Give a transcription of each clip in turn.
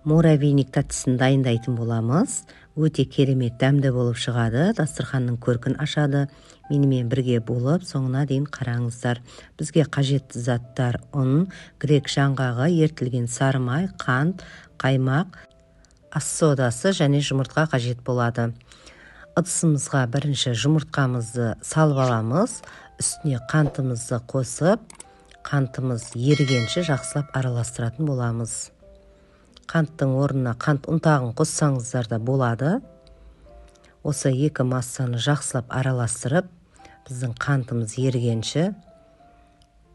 Муравейник таттысын дайындайтын боламыз. Өте керемет дәмді болып шығады. Дастарханның көркін ашады. Менімен бірге болып, соңына дейін қараңыздар. Бізге қажетті заттар: ұн, грек жаңғағы, ертілген сары май, қант, қаймақ, ас содасы және жұмыртқа қажет болады. Ыдысымызға бірінші жұмыртқамызды салып аламыз. Үстіне қантымызды қосып, қантымыз ерігенше жақсылап араластыратын боламыз. Қанттың орнына қант ұнтағын қоссаңыздар да болады. Осы екі массаны жақсылап араластырып, біздің қантымыз ерігенше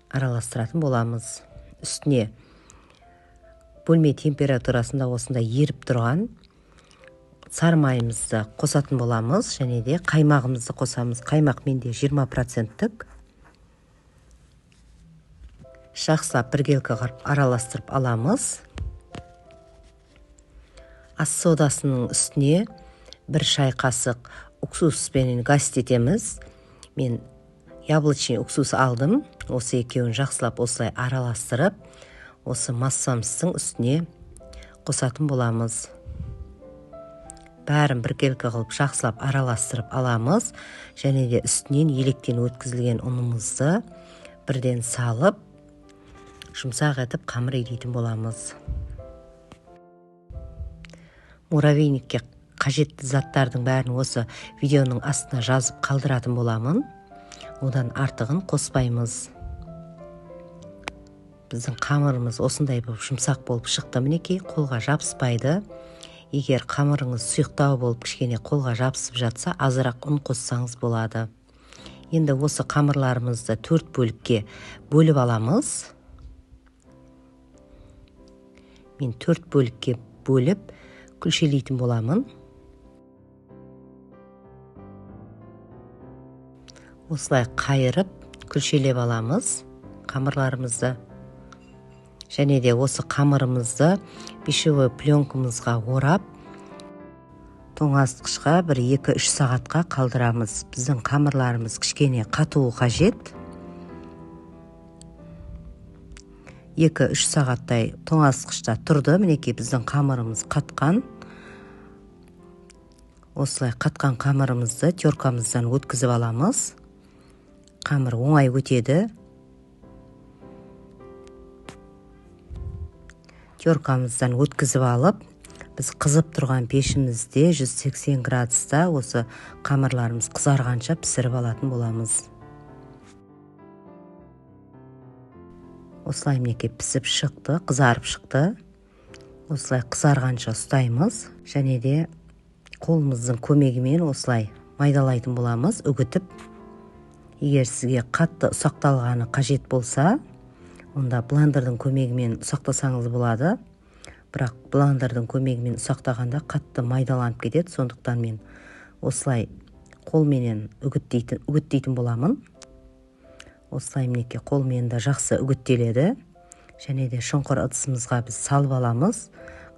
араластыратын боламыз. Үстіне бөлме температурасында осында еріп тұрған сары майымызды қосатын боламыз, және де қаймағымызды қосамыз. Қаймақ менде 20%-тік. Жақсылап бір келкі қылып араластырып аламыз. Ас содасының үстіне бір шай қасық уксуспен гастетеміз. Мен яблочный уксус алдым. Осы екеуін жақсылап осылай араластырып, осы массамыздың үстіне қосатын боламыз. Бәрін бір келкі қылып жақсылап араластырып аламыз. Және де үстінен електен өткізілген ұнымызды бірден салып, жұмсақ етіп қамыр илейтін боламыз. Муравейникке қажетті заттардың бәрін осы видеоның астына жазып қалдыратын боламын. Одан артығын қоспаймыз. Біздің қамырымыз осындай болып жұмсақ болып шықты. Мінекей, қолға жабыспайды. Егер қамырыңыз сұйықтау болып кішкене қолға жабысып жатса, азырақ ұн қоссаңыз болады. Енді осы қамырларымызды 4 бөлікке бөліп аламыз. Мен 4 бөлікке бөліп күлшелейтін боламын. Осылай қайырып күлшелеп аламыз қамырларымызды. Және де осы қамырымызды пищевой пленкамызға орап, тоңазытқышқа 1-2-3 сағатқа қалдырамыз. Біздің қамырларымыз кішкене қатуы қажет. 2-3 сағаттай тоңазытқышта тұрды. Мінекей, біздің қамырымыз қатқан. Осылай қатқан қамырымызды теркамыздан өткізіп аламыз. Қамыр оңай өтеді. Теркамыздан өткізіп алып, біз қызып тұрған пешімізде 180 градуста осы қамырларымыз қызарғанша пісіріп алатын боламыз. Осылай мінекей пісіп шықты, қызарып шықты. Осылай қызарғанша ұстаймыз. Және де қолымыздың көмегімен осылай майдалайтын боламыз, үгітіп. Егер сізге қатты ұсақталғаны қажет болса, онда блендердің көмегімен ұсақтасаңыз болады. Бірақ блендердің көмегімен ұсақтағанда қатты майдаланып кетеді. Сондықтан мен осылай қолменен үгіттейтін боламын. Осылай мінекей қолмен де жақсы үгіттеледі. Және де шұңқыр ыдысымызға біз салып аламыз.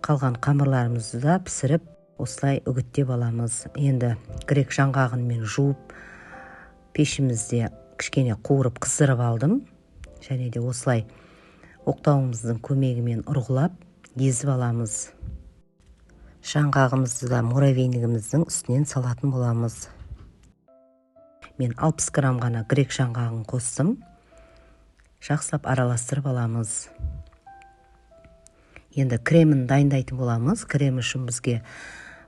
Қалған қамырларымызды да пісіріп, осылай үгіттеп аламыз. Енді грек жаңғағын мен жуып, пешімізде кішкене қуырып қыздырып алдым. Және де осылай оқтауымыздың көмегімен ұрғылап, езіп аламыз. Жаңғағымызды да муравейнигіміздің үстінен салатын боламыз. Мен 60 грамм ғана грек жаңғағын қостым. Жақсылап араластырып аламыз. Енді кремін дайындайтын боламыз. Крем үшін бізге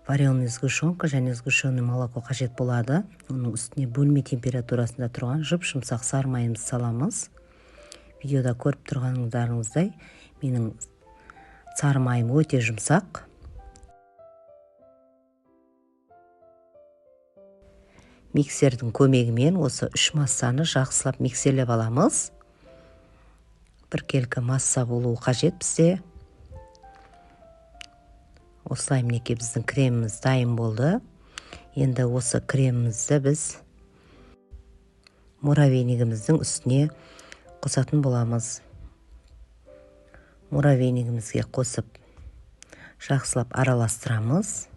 вареная сгущенка және сгущенное молоко қажет болады. Оның үстіне бөлме температурасында тұрған жұп-жұмсақ сары майымызды саламыз. Видеода көріп тұрғаныңыздай, менің сары майым өте жұмсақ. Миксердің көмегімен осы 3 массаны жақсылап миксерлеп аламыз. Бір келкі масса болуы қажет бізде. Осылай мінекей біздің креміміз дайын болды. Енді осы кремімізді біз муравейнигіміздің үстіне қосатын боламыз. Муравейнигімізге қосып, жақсылап араластырамыз.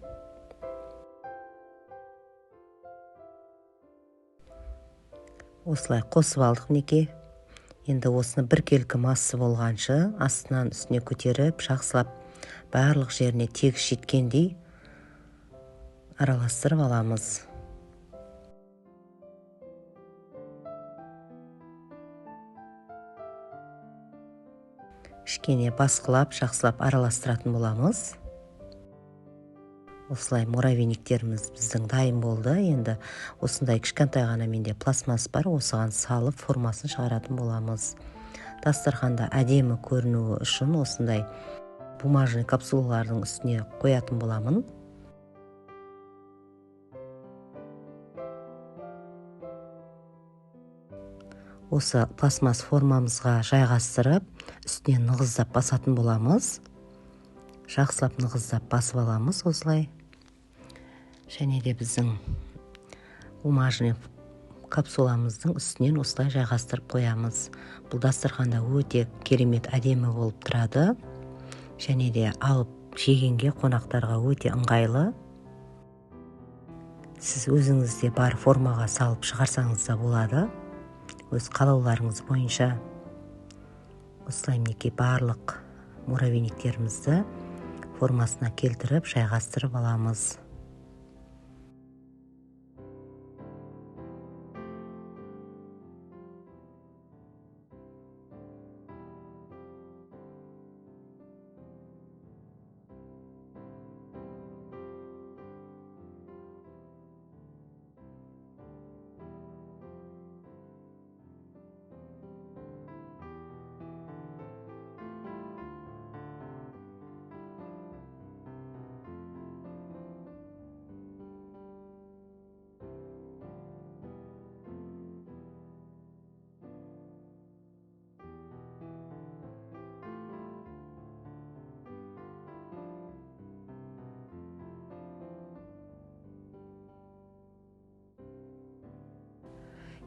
Осылай қосып алдық мінекей. Енді осыны бір келкі масса болғанша астынан үстіне көтеріп, жақсылап барлық жеріне тегіс жеткендей араластырып аламыз. Кішкене басқылап, жақсылап араластыратын боламыз. Осылай муравейниктеріміз біздің дайын болды. Енді осындай кішкентай ғана менде пластмасс бар, осыған салып формасын шығаратын боламыз. Дастарханда әдемі көрінуі үшін осындай бумажный капсулалардың үстіне қоятын боламын. Осы пластмасс формамызға жайғастырып, үстіне нығыздап басатын боламыз. Жақсылап нығыздап басып аламыз осылай. Және де біздің бумажный капсуламыздың үстінен осылай жайғастырып қоямыз. Бұл дастарханда өте керемет әдемі болып тұрады. Және де алып жегенге қонақтарға өте ыңғайлы. Сіз өзіңізде бар формаға салып шығарсаңыз да болады. Өз қалауларыңыз бойынша. Осылай мінекей барлық муравейниктерімізді формасына келтіріп, жайғастырып аламыз.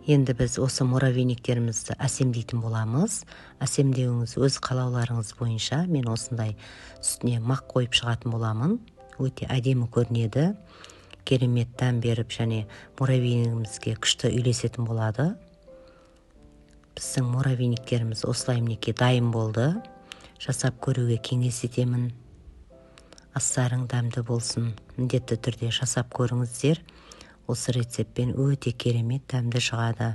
Енді біз осы муравейниктерімізді әсемдейтін боламыз. Әсемдеуіңіз өз қалауларыңыз бойынша. Мен осындай үстіне мақ қойып шығатын боламын. Өте әдемі көрінеді. Керемет дәм беріп, және муравейнигімізге күшті үйлесетін болады. Біздің муравейниктеріміз осылай мінекей дайын болды. Жасап көруге кеңес етемін. Астарың дәмді болсын. Міндетті түрде жасап көріңіздер. Осы рецептпен өте керемет дәмді шығады.